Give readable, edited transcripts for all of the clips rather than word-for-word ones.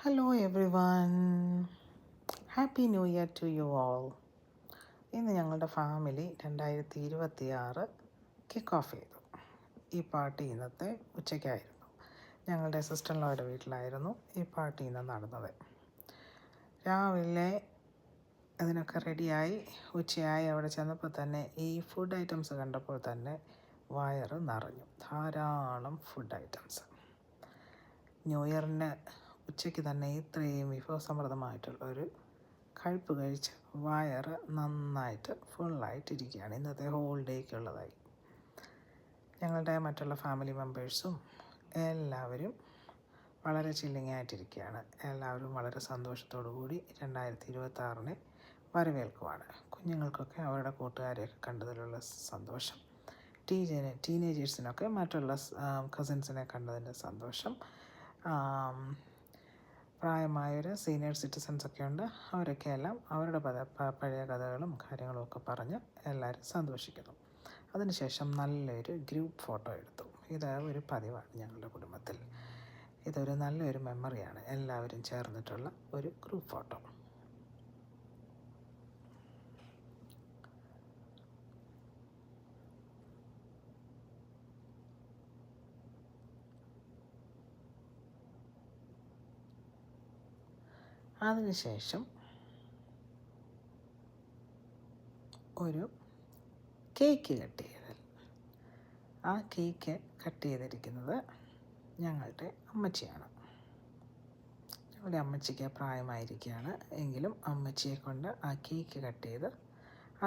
Hello everyone, happy new year to you all. ഇന്ന് ഞങ്ങളുടെ family 2026 kick off ചെയ്തു. ഈ പാർട്ടി ഇന്നത്തെ ഉച്ചയ്ക്കായിരുന്നു. ഞങ്ങളുടെ സിസ്റ്റർ-ഇൻ-ലോയുടെ വീട്ടിലായിരുന്നു ഈ പാർട്ടി ഇന്ന് നടന്നത്. രാവിലെ അതിനൊക്കെ റെഡിയായി ഉച്ചയായി അവിടെ ചെന്നപ്പോൾ തന്നെ ഈ ഫുഡ് ഐറ്റംസ് കണ്ടപ്പോൾ തന്നെ വയറ് നിറഞ്ഞു. ധാരാളം ഫുഡ് ഐറ്റംസ്. ന്യൂ ഇയറിന് ഉച്ചയ്ക്ക് തന്നെ ഇത്രയും വിഭവസമൃദ്ധമായിട്ടുള്ളൊരു കഴിപ്പ് കഴിച്ച് വയറ് നന്നായിട്ട് ഫുള്ളായിട്ടിരിക്കുകയാണ്. ഇന്നത്തെ ഹോൾ ഡേക്കുള്ളതായി. ഞങ്ങളുടെ മറ്റുള്ള ഫാമിലി മെമ്പേഴ്സും എല്ലാവരും വളരെ ചില്ലിങ് ആയിട്ടിരിക്കുകയാണ്. എല്ലാവരും വളരെ സന്തോഷത്തോടു കൂടി 2026 വരവേൽക്കുവാണ്. കുഞ്ഞുങ്ങൾക്കൊക്കെ അവരുടെ കൂട്ടുകാരെയൊക്കെ കണ്ടതിലുള്ള സന്തോഷം, ടീനേജേഴ്സിനൊക്കെ മറ്റുള്ള കസിൻസിനെ കണ്ടതിൻ്റെ സന്തോഷം, പ്രായമായവർ സീനിയർ സിറ്റിസൺസൊക്കെ ഉണ്ട്. അവരൊക്കെ എല്ലാം അവരുടെ പഴയ കഥകളും കാര്യങ്ങളും ഒക്കെ പറഞ്ഞ് എല്ലാവരും സന്തോഷിക്കുന്നു. അതിനുശേഷം നല്ലൊരു ഗ്രൂപ്പ് ഫോട്ടോ എടുത്തു. ഇത് ഒരു പതിവാണ് ഞങ്ങളുടെ കുടുംബത്തിൽ. ഇതൊരു നല്ലൊരു മെമ്മറിയാണ്, എല്ലാവരും ചേർന്നിട്ടുള്ള ഒരു ഗ്രൂപ്പ് ഫോട്ടോ. അതിനുശേഷം ഒരു കേക്ക് കട്ട് ചെയ്തൽ. ആ കേക്ക് കട്ട് ചെയ്തിരിക്കുന്നത് ഞങ്ങളുടെ അമ്മച്ചിയാണ്. ഞങ്ങളുടെ അമ്മച്ചിക്ക് പ്രായമായിരിക്കുകയാണ്. എങ്കിലും അമ്മച്ചിയെ കൊണ്ട് ആ കേക്ക് കട്ട് ചെയ്ത്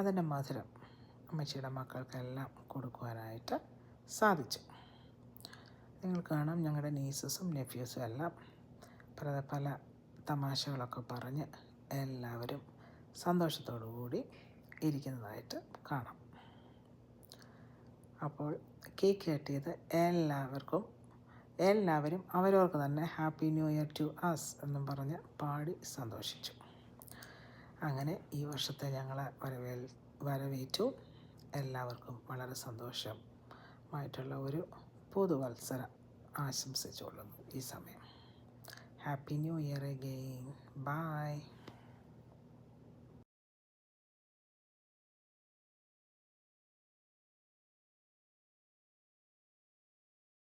അതിൻ്റെ മധുരം അമ്മച്ചിയുടെ മക്കൾക്കെല്ലാം കൊടുക്കുവാനായിട്ട് സാധിച്ചു. നിങ്ങൾക്ക് കാണാം, ഞങ്ങളുടെ നീസസും നെഫ്യൂസും എല്ലാം പല തമാശകളൊക്കെ പറഞ്ഞ് എല്ലാവരും സന്തോഷത്തോടു കൂടി ഇരിക്കുന്നതായിട്ട് കാണാം. അപ്പോൾ കേക്ക് കട്ട് ചെയ്ത് എല്ലാവരും അവരവർക്ക് തന്നെ happy new year to us എന്നും പറഞ്ഞ് പാടി സന്തോഷിച്ചു. അങ്ങനെ ഈ വർഷത്തെ ഞങ്ങൾ വരവേറ്റു. എല്ലാവർക്കും വളരെ സന്തോഷമായിട്ടുള്ള ഒരു പുതുവത്സരം ആശംസിച്ചുകൊള്ളുന്നു ഈ സമയം. Happy New Year again. Bye.